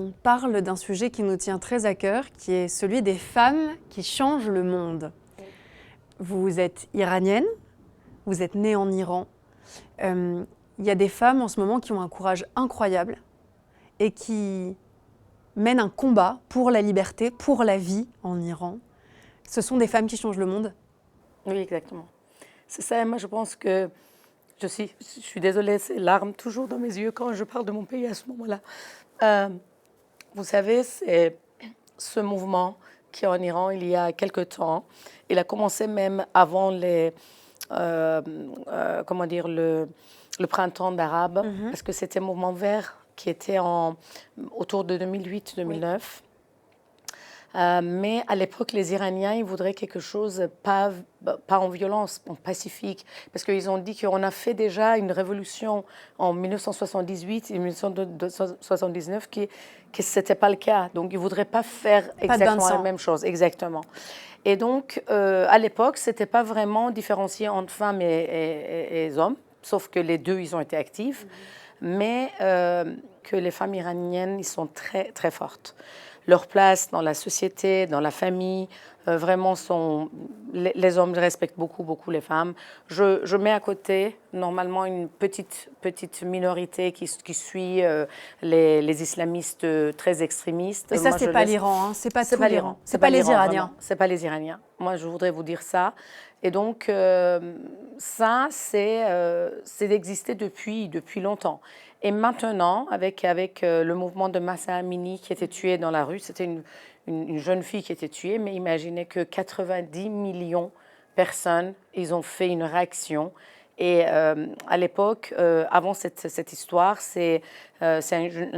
on parle d'un sujet qui nous tient très à cœur, qui est celui des femmes qui changent le monde. Vous êtes iranienne, vous êtes née en Iran. Il y a des femmes en ce moment qui ont un courage incroyable et qui mènent un combat pour la liberté, pour la vie en Iran. Ce sont des femmes qui changent le monde. Oui, exactement. C'est ça, moi je pense que je suis désolée, c'est larmes toujours dans mes yeux quand je parle de mon pays à ce moment-là. Vous savez, c'est ce mouvement qui est en Iran il y a quelque temps. Il a commencé même avant le printemps arabe, parce que c'était un mouvement vert qui était autour de 2008-2009. Oui. Mais à l'époque, les Iraniens, ils voudraient quelque chose pas en violence, en pacifique, parce qu'ils ont dit qu'on a fait déjà une révolution en 1978 et 1979 que ce n'était pas le cas. Donc, ils ne voudraient pas faire exactement la même chose. Exactement. Et donc, à l'époque, ce n'était pas vraiment différencié entre femmes et hommes, sauf que les deux, ils ont été actifs, mais que les femmes iraniennes, ils sont très, très fortes. Leur place dans la société, dans la famille, vraiment les hommes respectent beaucoup, beaucoup les femmes. Je mets à côté normalement une petite minorité qui suit les islamistes très extrémistes. Et ça, c'est pas l'Iran, hein. C'est pas l'Iran. C'est pas les Iraniens. C'est pas les Iraniens. Moi, je voudrais vous dire ça. Et donc, ça, c'est d'exister depuis longtemps. Et maintenant, avec le mouvement de Mahsa Amini qui était tuée dans la rue, c'était une jeune fille qui était tuée, mais imaginez que 90 millions de personnes, ils ont fait une réaction. Et à l'époque, avant cette histoire, c'est un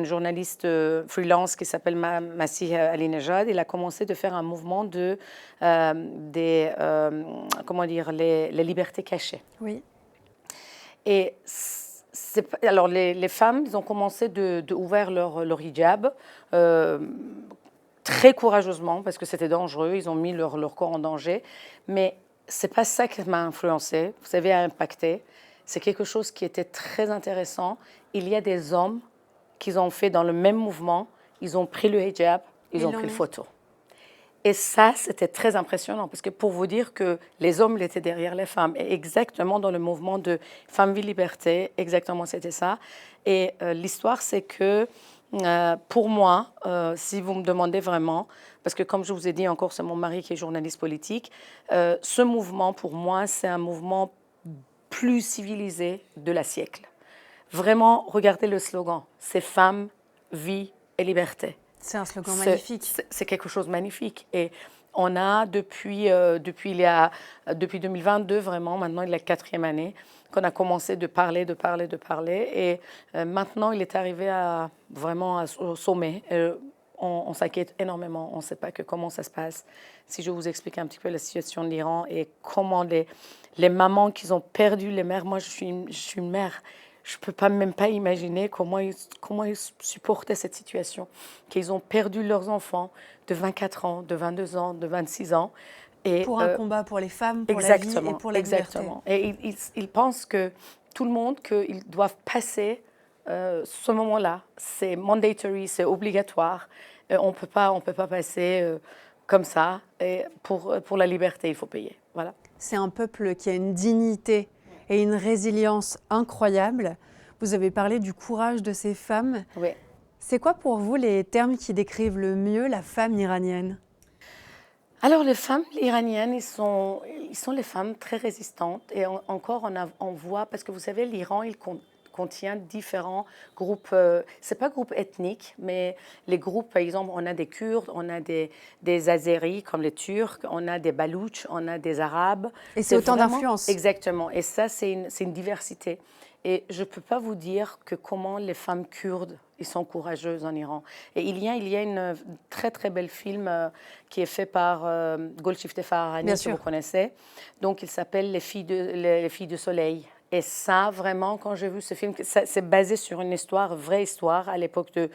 journaliste freelance qui s'appelle Masih Alinejad. Il a commencé de faire un mouvement les libertés cachées. Oui. Et alors les femmes, ils ont commencé d'ouvrir leur hijab très courageusement parce que c'était dangereux. Ils ont mis leur corps en danger, mais c'est pas ça qui m'a influencée, vous savez, a impacté. C'est quelque chose qui était très intéressant. Il y a des hommes qui ont fait dans le même mouvement, ils ont pris le hijab, ils ont pris le photo. Et ça, c'était très impressionnant, parce que pour vous dire que les hommes étaient derrière les femmes, et exactement dans le mouvement de Femmes, Vie, Liberté, exactement c'était ça. Et l'histoire, c'est que pour moi, si vous me demandez vraiment, parce que comme je vous ai dit encore, c'est mon mari qui est journaliste politique, ce mouvement, pour moi, c'est un mouvement plus civilisé de la siècle. Vraiment, regardez le slogan, c'est Femmes, Vie et Liberté. C'est un slogan magnifique. C'est quelque chose de magnifique. Et on a depuis 2022, vraiment, maintenant il est la 4e année, qu'on a commencé de parler. Et maintenant, il est arrivé vraiment au sommet. On s'inquiète énormément. On ne sait pas comment ça se passe. Si je vous explique un petit peu la situation de l'Iran et comment les mamans qui ont perdu les mères, moi je suis une mère. Je ne peux même pas imaginer comment ils supportaient cette situation, qu'ils ont perdu leurs enfants de 24 ans, de 22 ans, de 26 ans. Et pour un combat pour les femmes, pour la vie et pour la liberté. Exactement. Et ils pensent que tout le monde, qu'ils doivent passer ce moment-là. C'est mandatory, c'est obligatoire. On ne peut pas passer comme ça. Et pour la liberté, il faut payer. Voilà. C'est un peuple qui a une dignité et une résilience incroyable. Vous avez parlé du courage de ces femmes. Oui. C'est quoi pour vous les termes qui décrivent le mieux la femme iranienne ? Alors les femmes iraniennes, ils sont les femmes très résistantes. Et encore, on voit, parce que vous savez, l'Iran, il contient différents groupes, c'est pas groupes ethniques, mais les groupes, par exemple, on a des Kurdes, on a des Azéris comme les Turcs, on a des Baloutches, on a des Arabes. Et c'est autant d'influence. Exactement. Et ça, c'est une diversité. Et je ne peux pas vous dire comment les femmes kurdes ils sont courageuses en Iran. Et il y a une très très belle film qui est fait par Golshifteh Farahani, que vous connaissez. Donc il s'appelle Les filles de soleil. Et ça, vraiment, quand j'ai vu ce film, c'est basé sur une histoire, vraie histoire, à l'époque de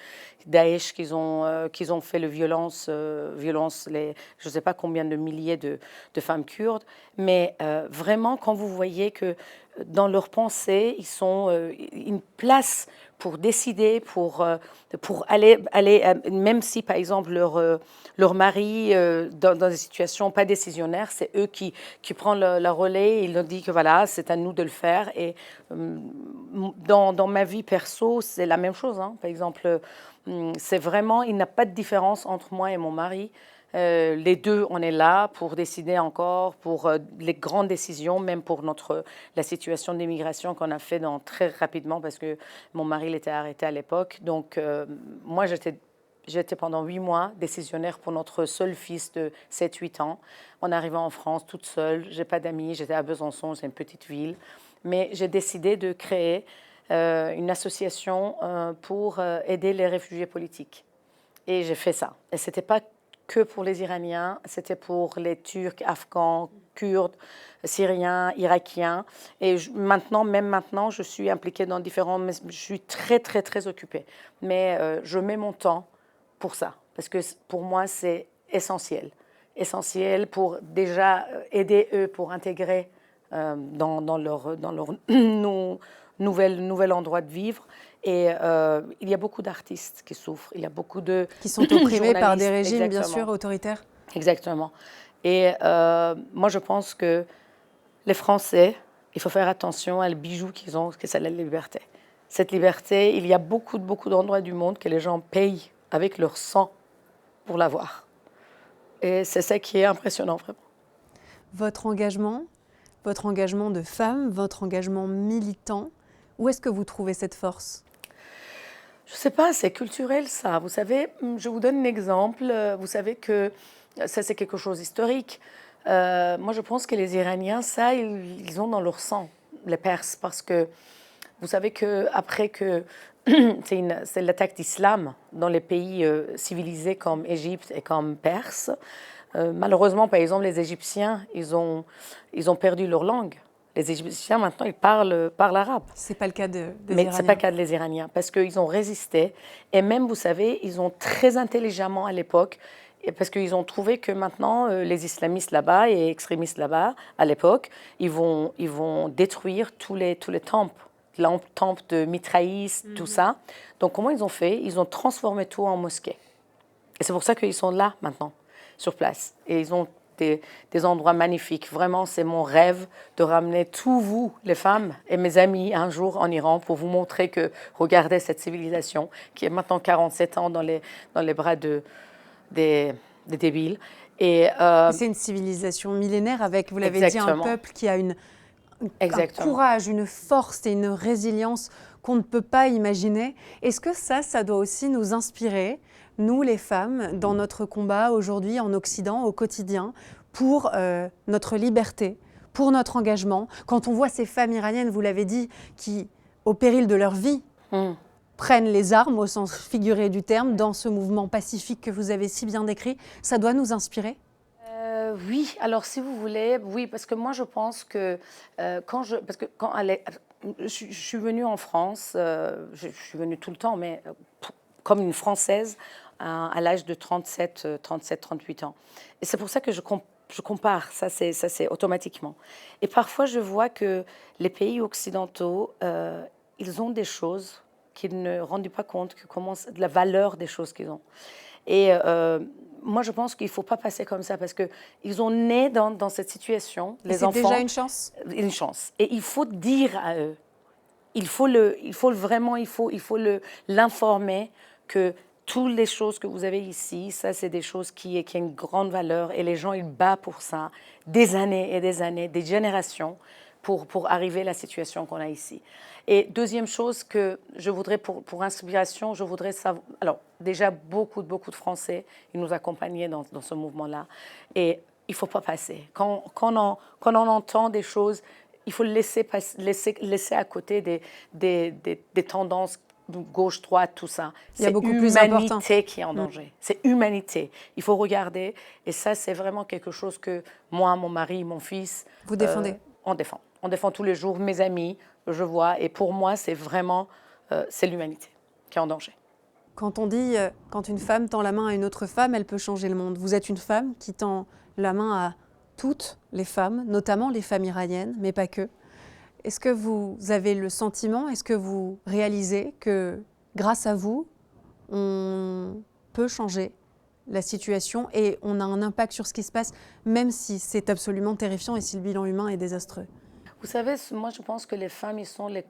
Daesh, qu'ils ont fait le violence, je ne sais pas combien de milliers de femmes kurdes. Mais vraiment, quand vous voyez que dans leur pensée, ils sont une place pour décider, pour aller, même si par exemple leur mari, dans des situations pas décisionnaires, c'est eux qui prennent le relais, ils leur disent que voilà, c'est à nous de le faire. Et dans ma vie perso, c'est la même chose, hein. Par exemple, c'est vraiment, il n'y a pas de différence entre moi et mon mari. Les deux, on est là pour décider encore, pour les grandes décisions, même pour la situation d'immigration qu'on a fait très rapidement parce que mon mari il était arrêté à l'époque. Donc, moi, j'étais pendant 8 mois décisionnaire pour notre seul fils de 7-8 ans. On arrivait en France toute seule, je n'ai pas d'amis, j'étais à Besançon, c'est une petite ville. Mais j'ai décidé de créer une association pour aider les réfugiés politiques. Et j'ai fait ça. Et ce n'était pas que pour les Iraniens, c'était pour les Turcs, Afghans, Kurdes, Syriens, Irakiens. Et même maintenant, je suis impliquée dans différents... Je suis très, très, très occupée. Mais je mets mon temps pour ça, parce que pour moi, c'est essentiel. Essentiel pour déjà aider eux pour intégrer dans leur nouvel endroit de vivre. Et il y a beaucoup d'artistes qui souffrent, il y a beaucoup de qui sont opprimés par des régimes, exactement, bien sûr, autoritaires. Exactement. Et moi, je pense que les Français, il faut faire attention à le bijou qu'ils ont, que c'est la liberté. Cette liberté, il y a beaucoup d'endroits du monde que les gens payent avec leur sang pour l'avoir. Et c'est ça qui est impressionnant, vraiment. Votre engagement de femme, votre engagement militant, où est-ce que vous trouvez cette force ? Je ne sais pas, c'est culturel ça. Vous savez, je vous donne un exemple. Vous savez que ça, c'est quelque chose d'historique. Moi, je pense que les Iraniens, ça, ils ont dans leur sang, les Perses, parce que vous savez qu'après que c'est l'attaque d'islam dans les pays civilisés comme Égypte et comme Perse, malheureusement, par exemple, les Égyptiens, ils ont perdu leur langue. Les Égyptiens, maintenant, ils parlent arabe. Ce n'est pas le cas des Iraniens. Mais ce n'est pas le cas des Iraniens, parce qu'ils ont résisté. Et même, vous savez, ils ont très intelligemment à l'époque, parce qu'ils ont trouvé que maintenant, les islamistes là-bas et extrémistes là-bas, à l'époque, ils vont détruire tous les temples. Les temples de Mithraïs, tout ça. Donc, comment ils ont fait ? Ils ont transformé tout en mosquée. Et c'est pour ça qu'ils sont là, maintenant, sur place. Et ils ont des endroits magnifiques. Vraiment, c'est mon rêve de ramener tous vous, les femmes et mes amis, un jour en Iran pour vous montrer que, regardez cette civilisation qui est maintenant 47 ans dans les bras des débiles. Et c'est une civilisation millénaire avec, vous l'avez dit, exactement. un peuple qui a un courage, une force et une résilience qu'on ne peut pas imaginer. Est-ce que ça doit aussi nous inspirer, nous les femmes, dans notre combat aujourd'hui en Occident, au quotidien, pour notre liberté, pour notre engagement? Quand on voit ces femmes iraniennes, vous l'avez dit, qui, au péril de leur vie, prennent les armes au sens figuré du terme, dans ce mouvement pacifique que vous avez si bien décrit, ça doit nous inspirer? Oui, alors si vous voulez, oui, parce que moi je pense que quand je suis venue en France, je suis venue tout le temps, mais comme une Française à l'âge de 38 ans. Et c'est pour ça que je compare, ça c'est automatiquement. Et parfois je vois que les pays occidentaux, ils ont des choses qu'ils ne rendent pas compte, de la valeur des choses qu'ils ont. Et moi, je pense qu'il ne faut pas passer comme ça parce qu'ils ont né dans cette situation. Les enfants, c'est déjà une chance. Une chance. Et il faut dire à eux, il faut l'informer que toutes les choses que vous avez ici, ça, c'est des choses qui ont une grande valeur et les gens, ils battent pour ça des années et des années, des générations pour arriver à la situation qu'on a ici. Et deuxième chose que je voudrais, pour inspiration, je voudrais savoir... Alors, déjà, beaucoup de Français, ils nous accompagnaient dans ce mouvement-là. Et il ne faut pas passer. Quand on entend des choses, il faut laisser à côté des tendances gauche-droite, tout ça. C'est l'humanité qui est en danger. C'est humanité. Il faut regarder. Et ça, c'est vraiment quelque chose que moi, mon mari, mon fils... Vous défendez? On défend. On défend tous les jours. Mes amis, je vois. Et pour moi, c'est vraiment... c'est l'humanité qui est en danger. Quand on dit, quand une femme tend la main à une autre femme, elle peut changer le monde. Vous êtes une femme qui tend la main à toutes les femmes, notamment les femmes iraniennes, mais pas que. est-ce que vous avez le sentiment, est-ce que vous réalisez que grâce à vous, on peut changer la situation et on a un impact sur ce qui se passe, même si c'est absolument terrifiant et si le bilan humain est désastreux? Vous savez, moi je pense que les femmes, ils sont les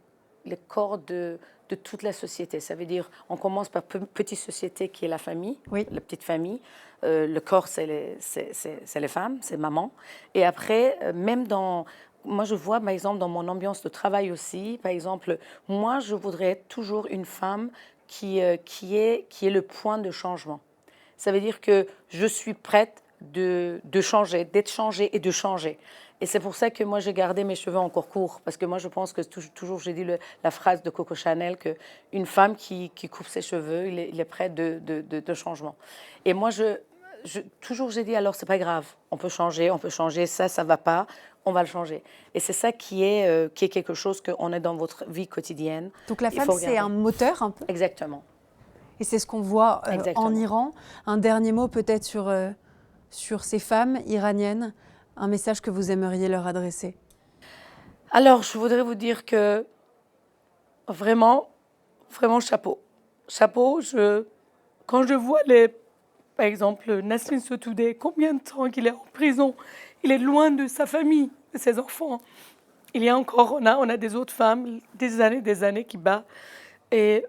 corps de toute la société. Ça veut dire, on commence par petite société qui est la famille, Oui. la petite famille. Le corps, c'est les femmes, c'est maman. Et après, même dans... Moi, je vois, par exemple, dans mon ambiance de travail aussi, par exemple, moi, je voudrais être toujours une femme qui est le point de changement. Ça veut dire que je suis prête de changer, d'être changée et de changer. Et c'est pour ça que moi, j'ai gardé mes cheveux encore courts. Parce que moi, je pense que toujours, j'ai dit la phrase de Coco Chanel, qu'une femme qui coupe ses cheveux, il est prêt de changement. Et moi, toujours, j'ai dit, alors, c'est pas grave. On peut changer, ça va pas, on va le changer. Et c'est ça qui est quelque chose qu'on est dans votre vie quotidienne. Donc la femme, c'est un moteur un peu? Exactement. Et c'est ce qu'on voit en Iran. Un dernier mot peut-être sur ces femmes iraniennes, un message que vous aimeriez leur adresser? Alors, je voudrais vous dire que vraiment, vraiment chapeau. Chapeau, quand je vois par exemple, Nasrin Sotoudeh, combien de temps qu'il est en prison, il est loin de sa famille, de ses enfants. Il y a encore, on a des autres femmes, des années qui battent. Et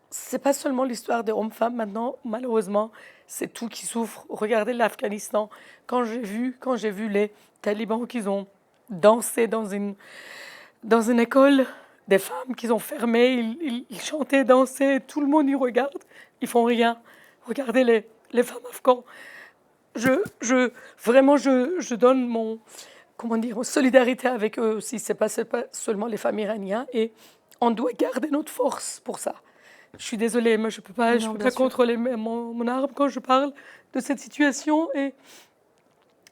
c'est pas seulement l'histoire des hommes-femmes maintenant, malheureusement, c'est tout qui souffre. Regardez l'Afghanistan. Quand j'ai vu les talibans qui ont dansé dans une école, des femmes qui ont fermé, ils chantaient, dansaient, tout le monde y regarde, ils font rien. Regardez les femmes afghanes. Vraiment, je donne mon solidarité avec eux aussi. C'est pas seulement les femmes iraniennes et on doit garder notre force pour ça. Je suis désolée, mais je peux pas contrôler mon arme quand je parle de cette situation et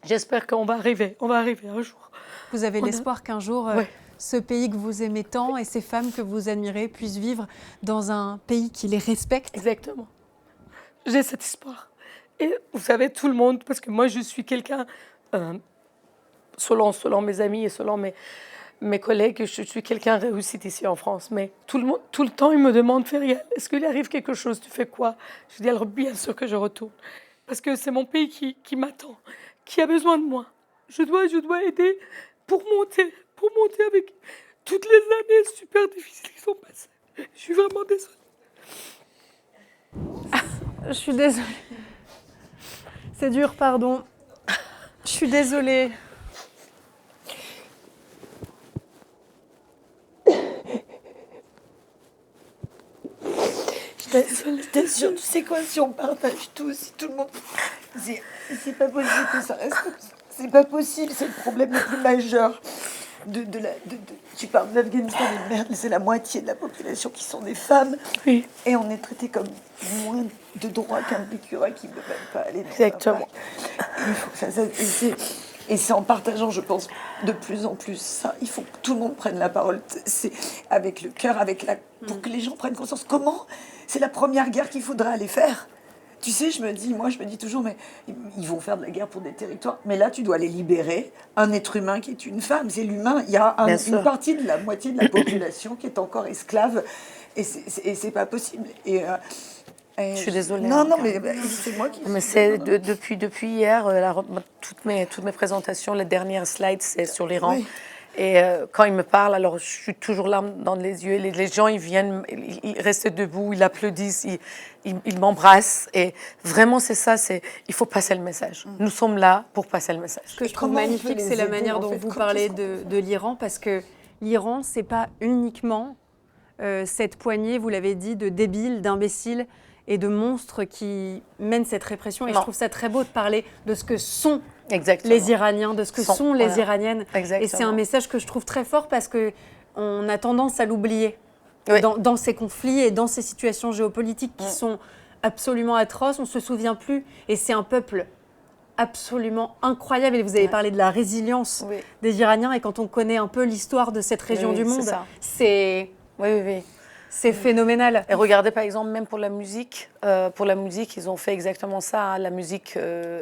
j'espère qu'on va arriver. On va arriver un jour. Vous avez l'espoir qu'un jour, ce pays que vous aimez tant et ces femmes que vous admirez puissent vivre dans un pays qui les respecte? Exactement. J'ai cet espoir. Et vous savez, tout le monde, parce que moi je suis quelqu'un, selon mes amis et selon mes collègues, je suis quelqu'un réussi ici en France, mais tout le temps, ils me demandent, Ferial, est-ce qu'il arrive quelque chose? Tu fais quoi? Je dis, alors bien sûr que je retourne. Parce que c'est mon pays qui m'attend, qui a besoin de moi. Je dois aider pour monter avec toutes les années super difficiles qui sont passées. Je suis vraiment désolée. Je suis désolée. C'est dur, pardon. Je suis désolée. Je t'assure, tu sais quoi, si on partage tout, si tout le monde... C'est pas possible que ça reste comme ça. C'est pas possible, c'est le problème le plus majeur. Tu parles de l'Afghanistan, mais merde, c'est la moitié de la population qui sont des femmes. Oui. Et on est traité comme moins de droits qu'un écureuil qui ne veut même pas aller dans Exactement. Il faut que ça et c'est en partageant, je pense, de plus en plus ça. Il faut que tout le monde prenne la parole. C'est avec le cœur, pour que les gens prennent conscience. Comment? C'est la première guerre qu'il faudra aller faire. Tu sais, je me dis toujours, mais ils vont faire de la guerre pour des territoires. Mais là, tu dois les libérer. Un être humain qui est une femme, c'est l'humain. Il y a une partie de la moitié de la population qui est encore esclave. Et c'est pas possible. Je suis désolée. Non, mais c'est moi qui... Mais c'est depuis hier, toutes mes présentations, les dernières slides, c'est sur l'Iran. Oui. Et quand ils me parlent, alors je suis toujours larmes dans les yeux. Les gens, ils viennent, ils restent debout, ils applaudissent, ils m'embrassent. Et vraiment, c'est ça, il faut passer le message. Nous sommes là pour passer le message. Ce que je trouve magnifique, c'est la manière dont vous parlez de l'Iran, parce que l'Iran, c'est pas uniquement cette poignée, vous l'avez dit, de débiles, d'imbéciles et de monstres qui mènent cette répression. Et je trouve ça très beau de parler de ce que sont les Iraniens, de ce que sont les Iraniennes. Exactement. Et c'est un message que je trouve très fort parce qu'on a tendance à l'oublier dans ces conflits et dans ces situations géopolitiques qui sont absolument atroces. On ne se souvient plus. Et c'est un peuple absolument incroyable. Et vous avez parlé de la résilience des Iraniens. Et quand on connaît un peu l'histoire de cette région du monde, c'est... Oui. C'est phénoménal. Et regardez par exemple, même pour la musique, ils ont fait exactement ça. Hein. La musique,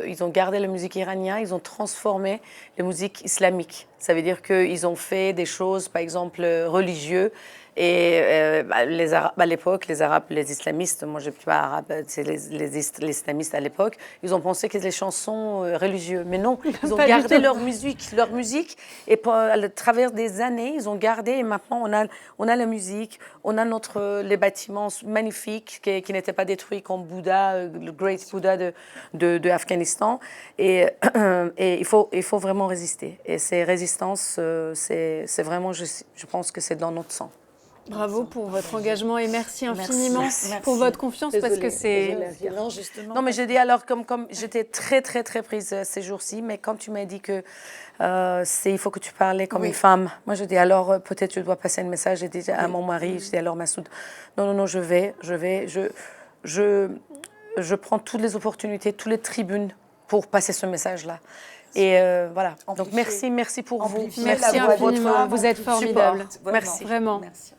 ils ont gardé la musique iranienne, ils ont transformé la musique islamique. Ça veut dire qu'ils ont fait des choses, par exemple, religieuses. Et les Arabes, à l'époque, les Arabes, les islamistes, moi je ne suis pas arabe, c'est les islamistes à l'époque, ils ont pensé que les chansons religieuses. Mais non, ils ont gardé leur musique. Et à travers des années, ils ont gardé. Et maintenant, on a la musique, on a les bâtiments magnifiques qui n'étaient pas détruits comme Bouddha, le Great Buddha de Afghanistan. Et il faut vraiment résister. Et ces résistances, c'est vraiment, je pense que c'est dans notre sang. Bravo pour votre engagement et merci infiniment pour votre confiance. Désolée, parce que c'est... Non, justement. Non, mais je dis alors, comme j'étais très, très, très prise ces jours-ci, mais quand tu m'as dit que il faut que tu parles comme une femme, moi je dis alors, peut-être je dois passer un message. J'ai dit à mon mari, je dis alors Massoud, non, je prends toutes les opportunités, toutes les tribunes pour passer ce message-là. Et voilà. Donc merci pour vous. Merci infiniment. Vous êtes formidable. Merci. Vraiment. Merci.